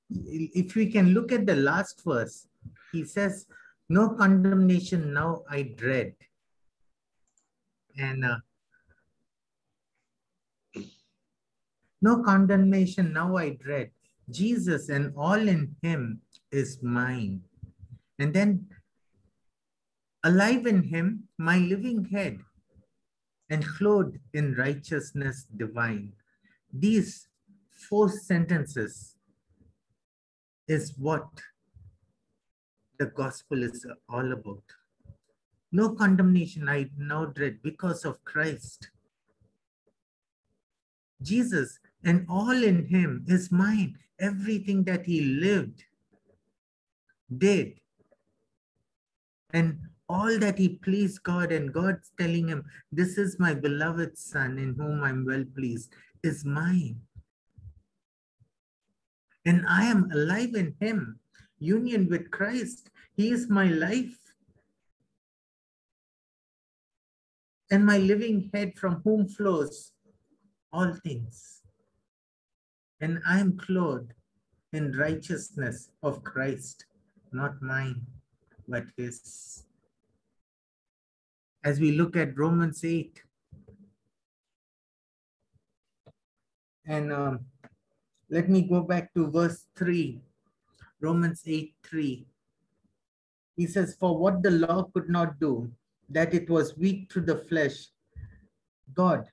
if we can look at the last verse, he says, no condemnation now I dread. And no condemnation now I dread. Jesus and all in him is mine. And then alive in him, my living head, and clothed in righteousness divine. These four sentences is what the gospel is all about. No condemnation I now dread because of Christ. Jesus and all in him is mine. Everything that he lived, did, and all that he pleased God, and God's telling him, this is my beloved son in whom I'm well pleased, is mine. And I am alive in him, union with Christ. He is my life and my living head from whom flows all things. And I am clothed in righteousness of Christ, not mine, but his. As we look at Romans 8, and let me go back to verse 3, Romans 8:3. He says, for what the law could not do, that it was weak through the flesh, God,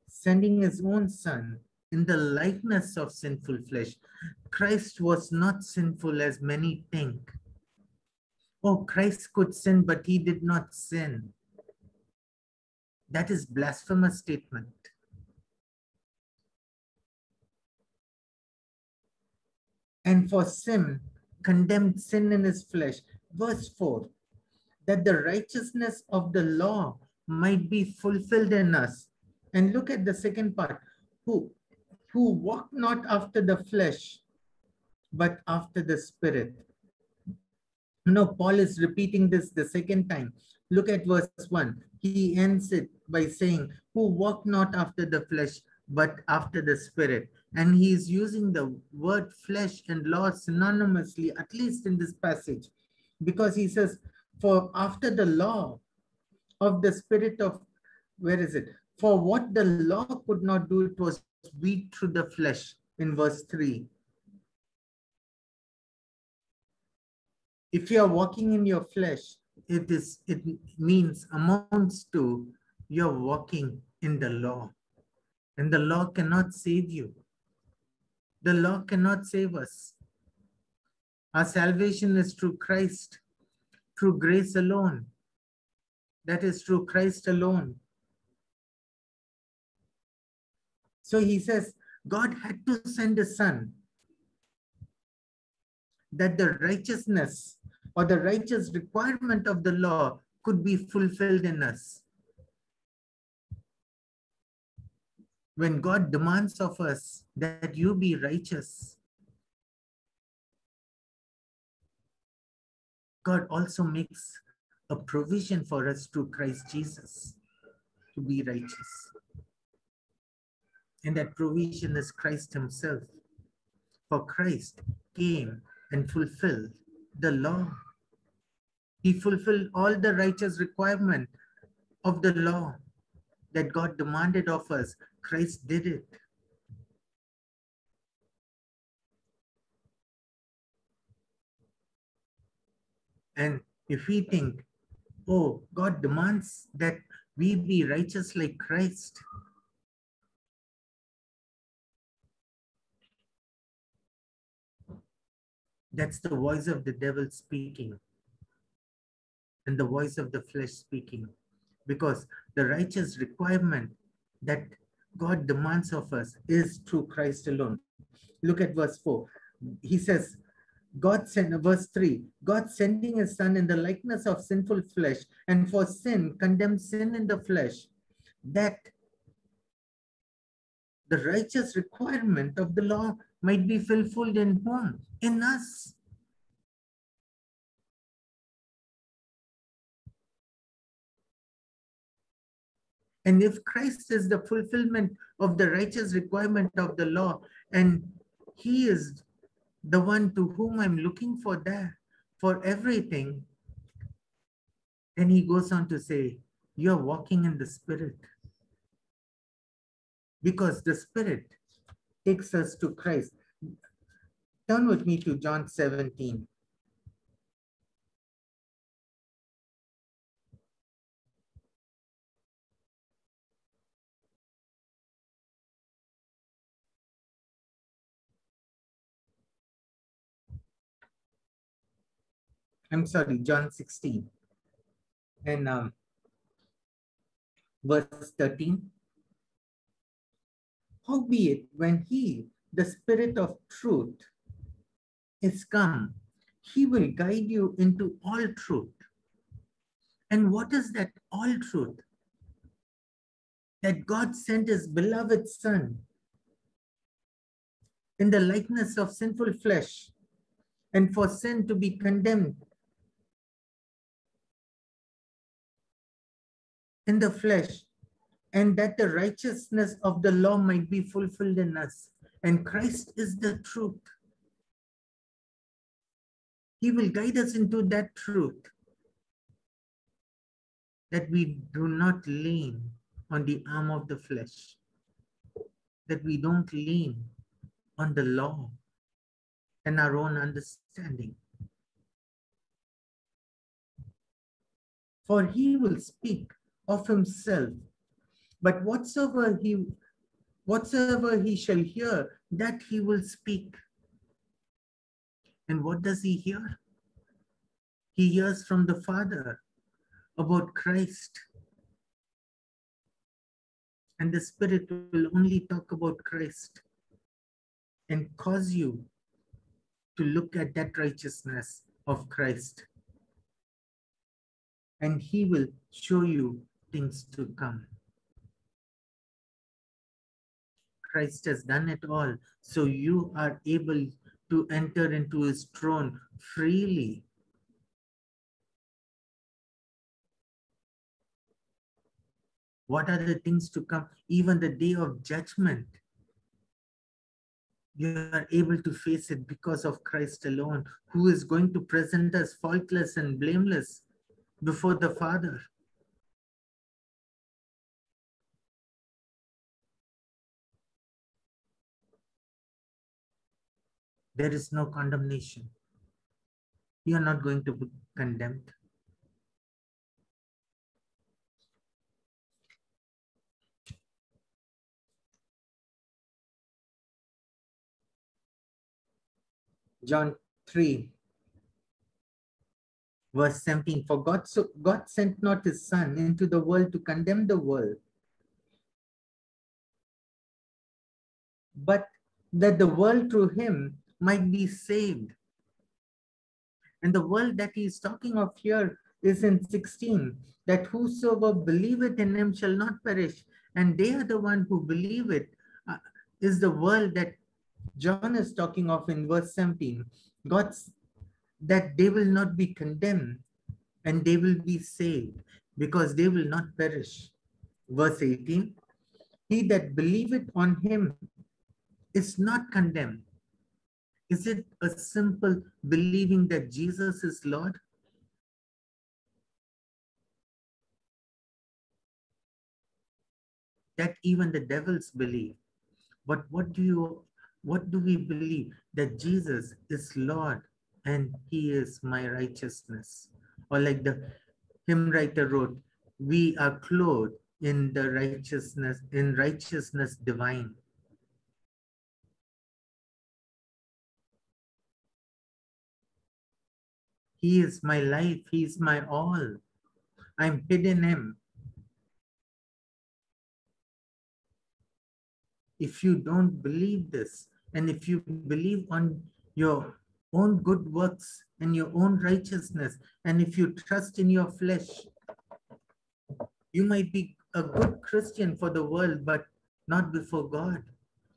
sending his own son in the likeness of sinful flesh. Christ was not sinful as many think. Oh, Christ could sin, but he did not sin. That is blasphemous statement. And for sin, condemned sin in his flesh. Verse 4, that the righteousness of the law might be fulfilled in us. And look at the second part, who walk not after the flesh, but after the spirit. No, Paul is repeating this the second time. Look at verse 1. He ends it by saying, who walk not after the flesh, but after the spirit. And he is using the word flesh and law synonymously, at least in this passage, because he says, for after the law of the spirit of, where is it? For what the law could not do, it was weak through the flesh in verse 3. If you are walking in your flesh, it means amounts to you're walking in the law. And the law cannot save you. The law cannot save us. Our salvation is through Christ, through grace alone. That is through Christ alone. So he says, God had to send a son that the righteousness or the righteous requirement of the law could be fulfilled in us. When God demands of us that you be righteous, God also makes a provision for us through Christ Jesus to be righteous. And that provision is Christ himself. For Christ came and fulfilled the law. He fulfilled all the righteous requirement of the law that God demanded of us. Christ did it. And if we think, oh, God demands that we be righteous like Christ, that's the voice of the devil speaking and the voice of the flesh speaking. Because the righteous requirement that God demands of us is through Christ alone. Look at verse 4. He says, God sent, verse 3, God sending his son in the likeness of sinful flesh, and for sin, condemned sin in the flesh, that the righteous requirement of the law might be fulfilled in whom? In us. And if Christ is the fulfillment of the righteous requirement of the law, and he is the one to whom I'm looking for there, for everything, then he goes on to say, you're walking in the Spirit. Because the Spirit takes us to Christ. Turn with me to John 17. I'm sorry, John 16. And verse 13. Howbeit, when he, the Spirit of truth, is come, he will guide you into all truth. And what is that all truth? That God sent his beloved Son in the likeness of sinful flesh, and for sin to be condemned in the flesh, and that the righteousness of the law might be fulfilled in us. And Christ is the truth. He will guide us into that truth, that we do not lean on the arm of the flesh, that we don't lean on the law and our own understanding. For he will speak of himself, but whatsoever he shall hear, that he will speak. And what does he hear? He hears from the Father about Christ. And the Spirit will only talk about Christ and cause you to look at that righteousness of Christ. And he will show you things to come. Christ has done it all, so you are able to enter into his throne freely. What are the things to come? Even the day of judgment, you are able to face it because of Christ alone, who is going to present us faultless and blameless before the Father. There is no condemnation. You are not going to be condemned. John 3, verse 17. For God sent not his Son into the world to condemn the world, but that the world through him might be saved. And the world that he is talking of here is in 16, that whosoever believeth in him shall not perish. And they are the one who believe it, is the world that John is talking of in verse 17. God's that they will not be condemned and they will be saved because they will not perish. Verse 18, he that believeth on him is not condemned. Is it a simple believing that Jesus is Lord? That even the devils believe. But what do we believe? That Jesus is Lord and he is my righteousness. Or like the hymn writer wrote, we are clothed in the righteousness divine. He is my life, he is my all. I'm hid in him. If you don't believe this, and if you believe on your own good works and your own righteousness, and if you trust in your flesh, you might be a good Christian for the world, but not before God.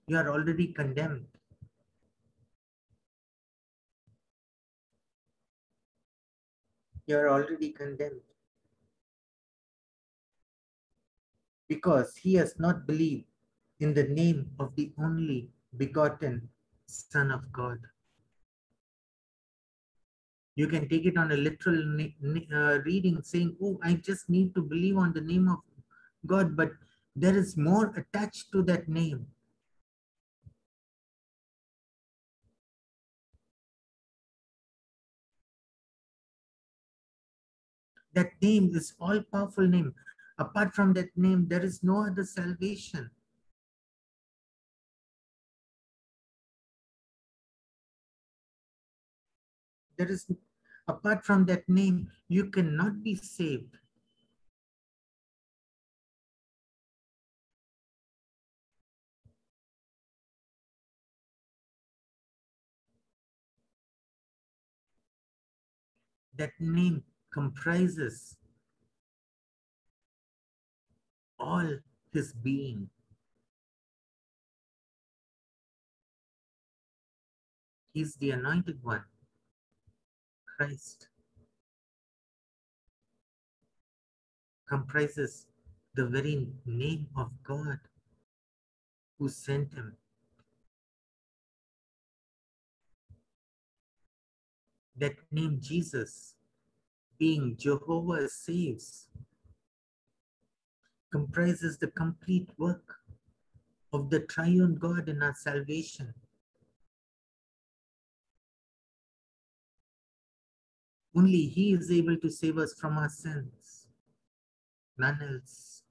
You are already condemned. You are already condemned. Because he has not believed in the name of the only begotten Son of God. You can take it on a literal reading, saying, oh, I just need to believe on the name of God, but there is more attached to that name. That name is all-powerful name. Apart from that name, there is no other salvation. There is, apart from that name, you cannot be saved. That name comprises all his being. He's the anointed one, Christ. Comprises the very name of God who sent him. That name Jesus, being Jehovah saves, comprises the complete work of the triune God in our salvation. Only He is able to save us from our sins, none else.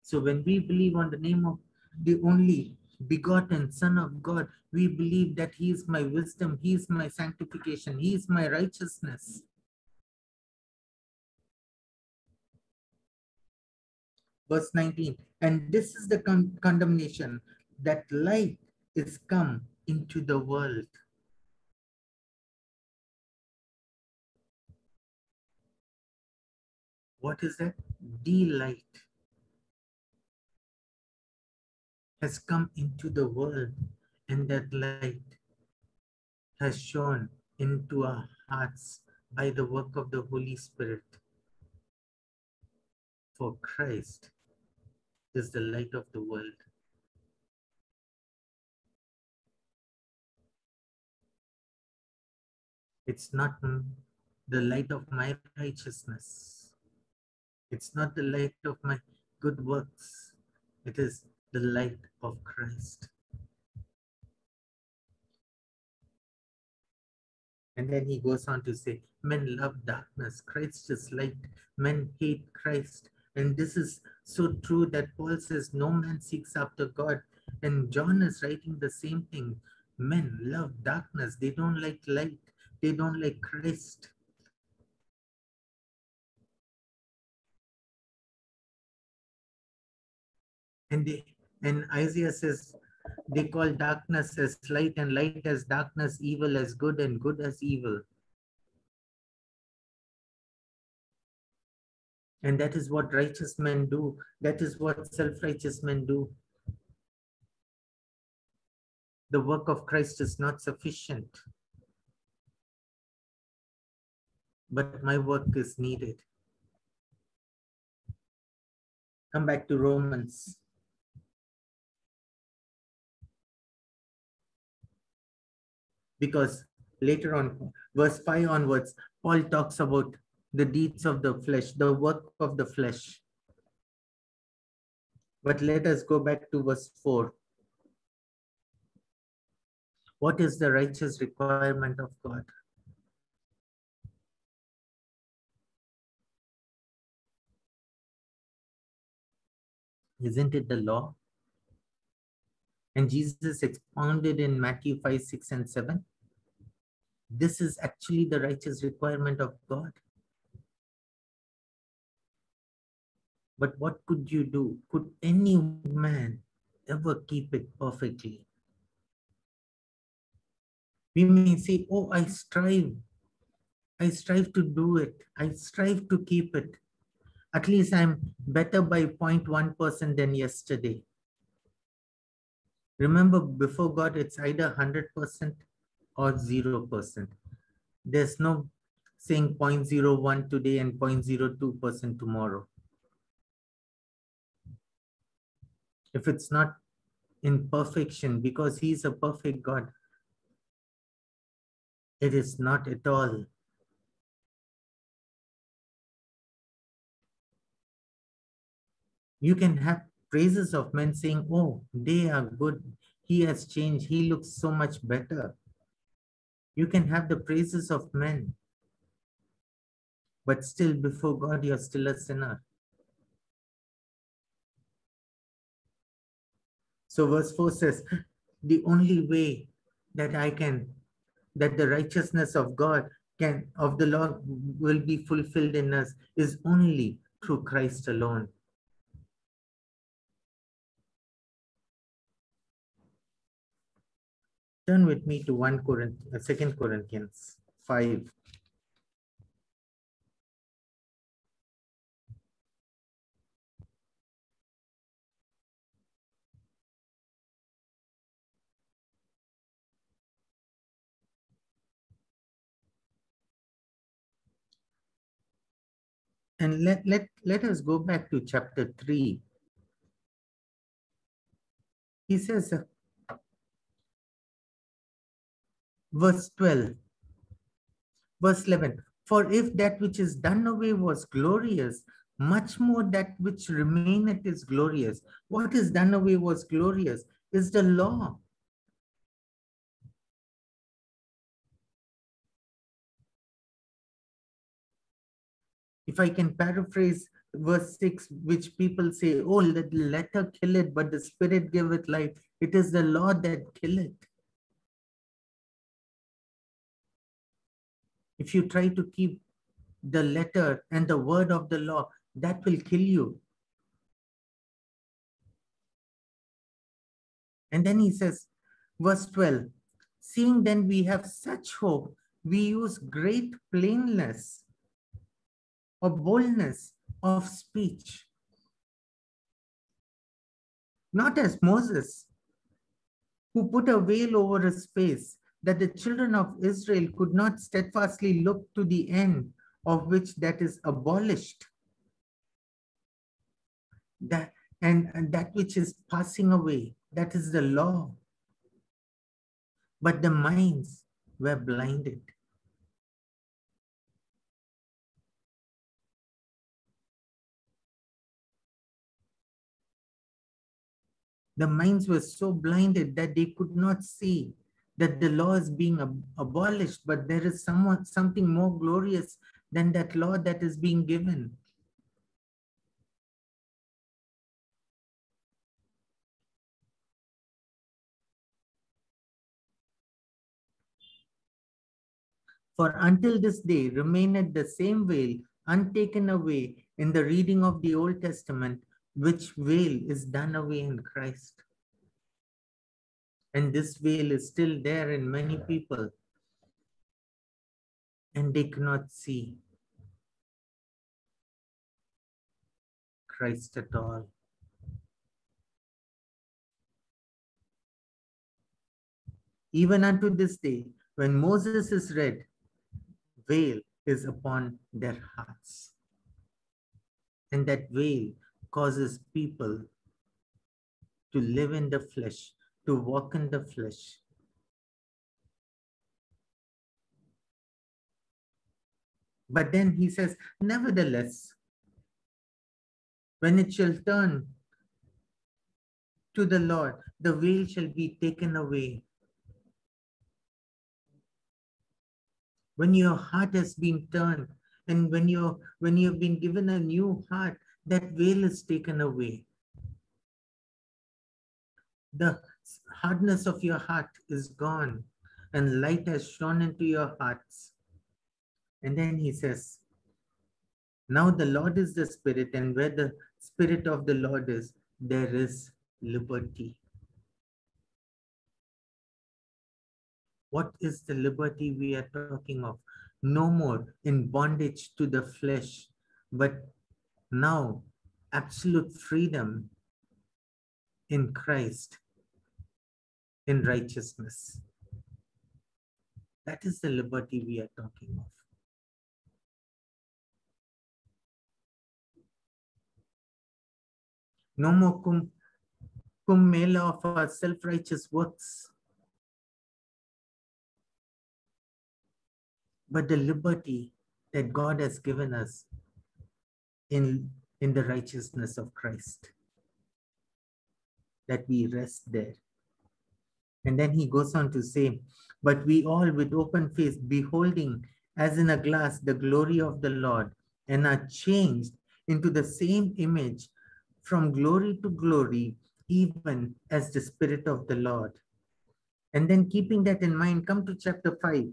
So when we believe on the name of the only begotten Son of God, we believe that He is my wisdom, He is my sanctification, He is my righteousness. Verse 19, and this is the condemnation, that light is come into the world. What is that? The light has come into the world, and that light has shone into our hearts by the work of the Holy Spirit. For Christ is the light of the world. It's not the light of my righteousness. It's not the light of my good works. It is the light of Christ. And then he goes on to say, men love darkness, Christ is light. Men hate Christ. And this is so true that Paul says, no man seeks after God. And John is writing the same thing. Men love darkness. They don't like light. They don't like Christ. And Isaiah says, they call darkness as light and light as darkness, evil as good and good as evil. And that is what righteous men do. That is what self-righteous men do. The work of Christ is not sufficient, but my work is needed. Come back to Romans. Because later on, verse 5 onwards, Paul talks about the deeds of the flesh, the work of the flesh. But let us go back to verse 4. What is the righteous requirement of God? Isn't it the law? And Jesus expounded in Matthew 5, 6, and 7. This is actually the righteous requirement of God. But what could you do? Could any man ever keep it perfectly? We may say, oh, I strive to do it. I strive to keep it. At least I'm better by 0.1% than yesterday. Remember, before God, it's either 100% or 0%. There's no saying 0.01 today and 0.02% tomorrow. If it's not in perfection because he is a perfect God. It is not at all. You can have praises of men saying, oh, they are good. He has changed. He looks so much better. You can have the praises of men, but still before God, you're still a sinner. So verse 4 says, the only way that that the righteousness of God of the Lord will be fulfilled in us is only through Christ alone. Turn with me to 2 Corinthians 5. And let us go back to chapter 3. He says, verse 12, verse 11, for if that which is done away was glorious, much more that which remaineth is glorious. What is done away was glorious is the law. If I can paraphrase verse 6, which people say, oh, the letter kill it, but the spirit giveth life. It is the law that killeth. If you try to keep the letter and the word of the law, that will kill you. And then he says, verse 12, seeing then we have such hope, we use great plainness or boldness of speech. Not as Moses, who put a veil over his face, that the children of Israel could not steadfastly look to the end of which that is abolished. That and that which is passing away, that is the law. But the minds were blinded. The minds were so blinded that they could not see that the law is being abolished, but there is something more glorious than that law that is being given. For until this day remaineth the same veil untaken away in the reading of the Old Testament, which veil is done away in Christ. And this veil is still there in many people, and they cannot see Christ at all. Even unto this day, when Moses is read, veil is upon their hearts. And that veil causes people to live in the flesh, to walk in the flesh. But then he says, nevertheless, when it shall turn to the Lord, the veil shall be taken away. When your heart has been turned, and when you've been given a new heart, that veil is taken away. The hardness of your heart is gone, and light has shone into your hearts. And then he says, now the Lord is the Spirit, and where the Spirit of the Lord is, there is liberty. What is the liberty we are talking of? No more in bondage to the flesh, but now absolute freedom in Christ, in righteousness. That is the liberty we are talking of. No more Kumbh of our self-righteous works, but the liberty that God has given us in the righteousness of Christ, that we rest there. And then he goes on to say, but we all with open face, beholding as in a glass the glory of the Lord, and are changed into the same image from glory to glory, even as the Spirit of the Lord. And then keeping that in mind, come to chapter 5,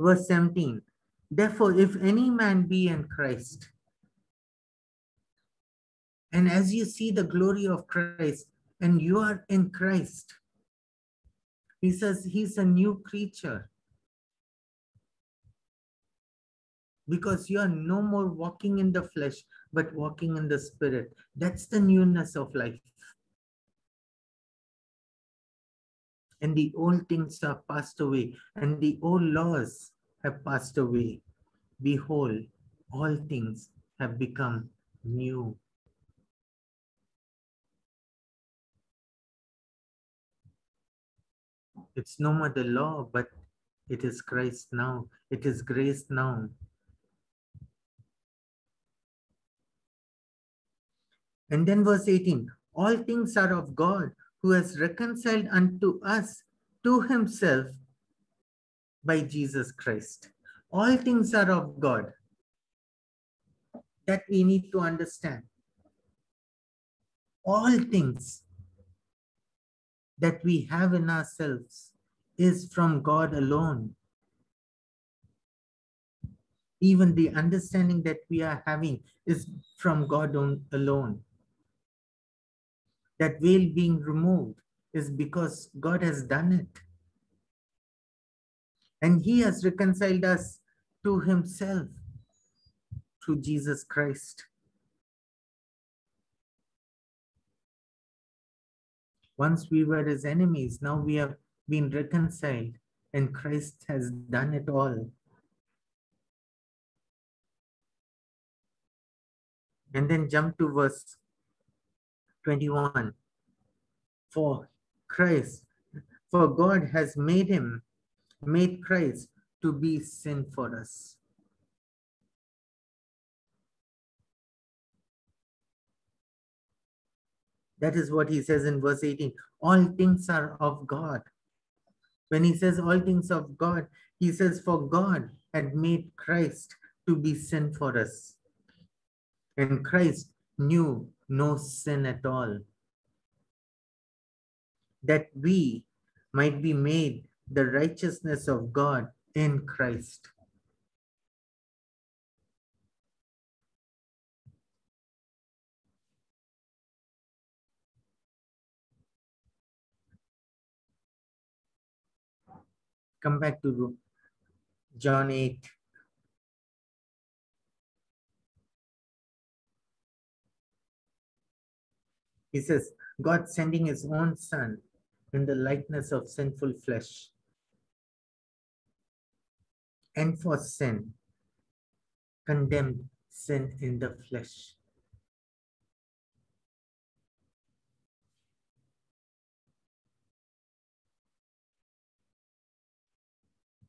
verse 17. Therefore, if any man be in Christ, and as you see the glory of Christ, and you are in Christ, he says he's a new creature because you are no more walking in the flesh, but walking in the Spirit. That's the newness of life. And the old things are passed away, and the old laws have passed away. Behold, all things have become new. It's no more the law, but it is Christ now. It is grace now. And then verse 18, all things are of God, who has reconciled unto us to himself by Jesus Christ. All things are of God. That we need to understand. All things that we have in ourselves is from God alone. Even the understanding that we are having is from God alone. That veil being removed is because God has done it. And he has reconciled us to himself through Jesus Christ. Once we were his enemies, now we have been reconciled, and Christ has done it all. And then jump to verse 21. For Christ, for God has made Christ to be sin for us. That is what he says in verse 18. All things are of God. When he says all things of God, he says, for God had made Christ to be sin for us. And Christ knew no sin at all, that we might be made the righteousness of God in Christ. Come back to John 8. He says, God sending his own son in the likeness of sinful flesh, and for sin, condemned sin in the flesh.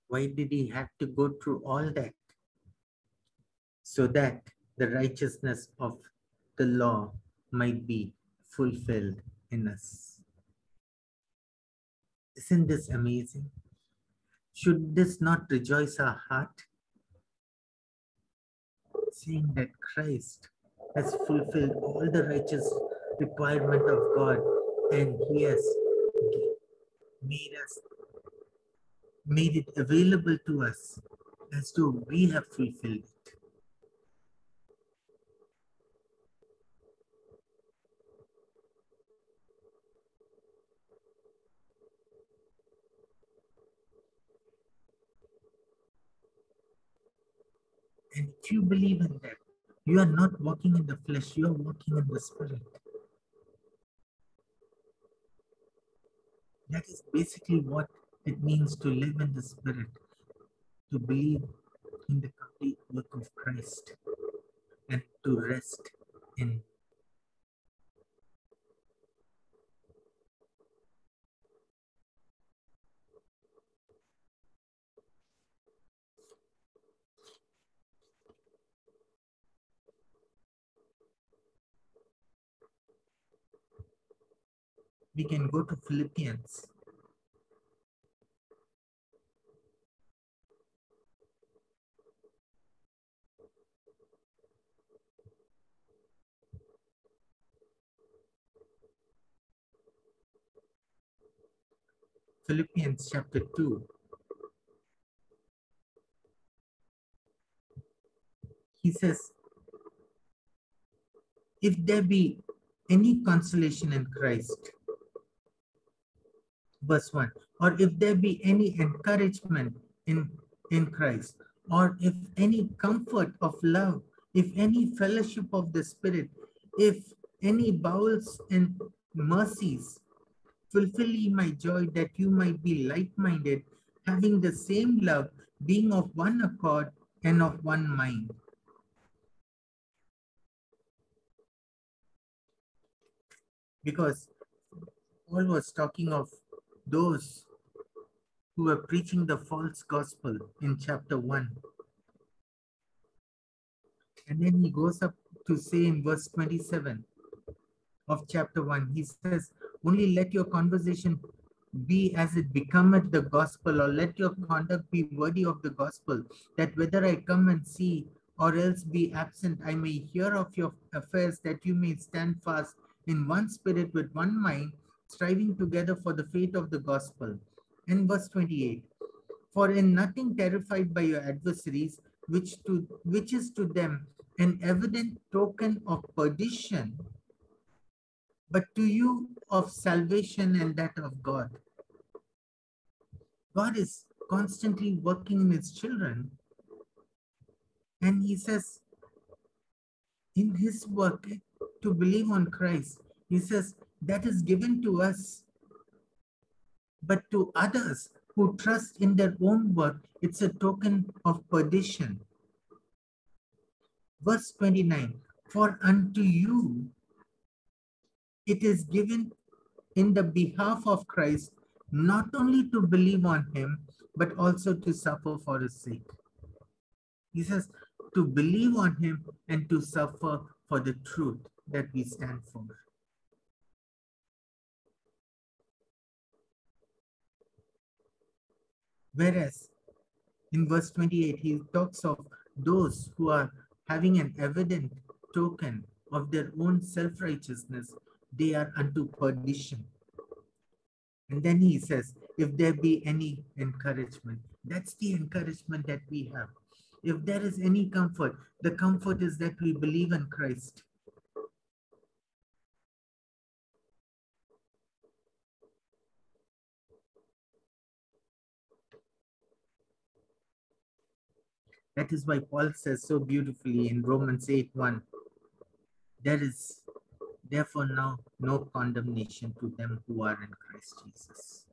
Why did he have to go through all that? So that the righteousness of the law might be fulfilled in us. Isn't this amazing? Should this not rejoice our heart? Seeing that Christ has fulfilled all the righteous requirement of God, and he has made us made it available to us as though we have fulfilled it. And if you believe in that, you are not walking in the flesh, you are walking in the spirit. That is basically what it means to live in the spirit, to believe in the complete work of Christ, and to rest in We can go to Philippians. Philippians chapter 2. He says, if there be any consolation in Christ, verse 1, or if there be any encouragement in Christ, or if any comfort of love, if any fellowship of the Spirit, if any bowels and mercies, fulfill ye my joy that you might be like-minded, having the same love, being of one accord and of one mind. Because Paul was talking of those who were preaching the false gospel in chapter 1. And then he goes up to say in verse 27 of chapter 1, he says, only let your conversation be as it becometh the gospel, or let your conduct be worthy of the gospel, that whether I come and see or else be absent, I may hear of your affairs, that you may stand fast in one spirit with one mind, striving together for the faith of the gospel. In verse 28, for in nothing terrified by your adversaries, which is to them an evident token of perdition, but to you of salvation and that of God. God is constantly working in his children. And he says, in his work to believe on Christ, he says, that is given to us. But to others who trust in their own work, it's a token of perdition. Verse 29, for unto you it is given in the behalf of Christ, not only to believe on him, but also to suffer for his sake. He says to believe on him and to suffer for the truth that we stand for. Whereas in verse 28, he talks of those who are having an evident token of their own self-righteousness, they are unto perdition. And then he says, if there be any encouragement, that's the encouragement that we have. If there is any comfort, the comfort is that we believe in Christ. That is why Paul says so beautifully in Romans 8:1, there is therefore now no condemnation to them who are in Christ Jesus.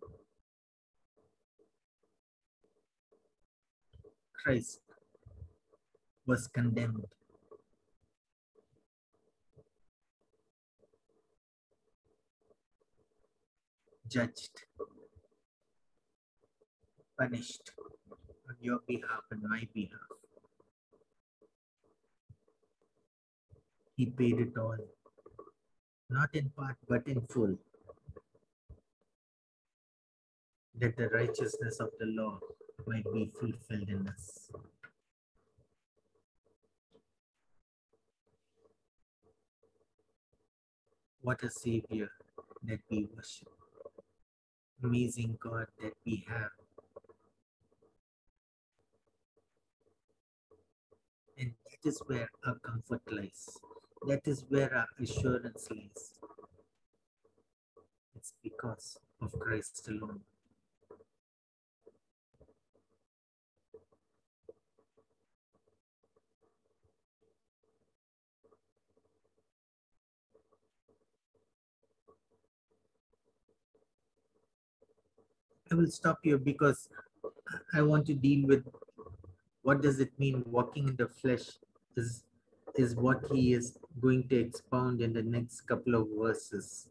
Christ was condemned, judged, punished on your behalf and my behalf. He paid it all, not in part, but in full, that the righteousness of the law might be fulfilled in us. What a Savior that we worship. Amazing God that we have. And that is where our comfort lies. That is where our assurance lies. It's because of Christ alone. I will stop here because I want to deal with what does it mean walking in the flesh is what he is going to expound in the next couple of verses.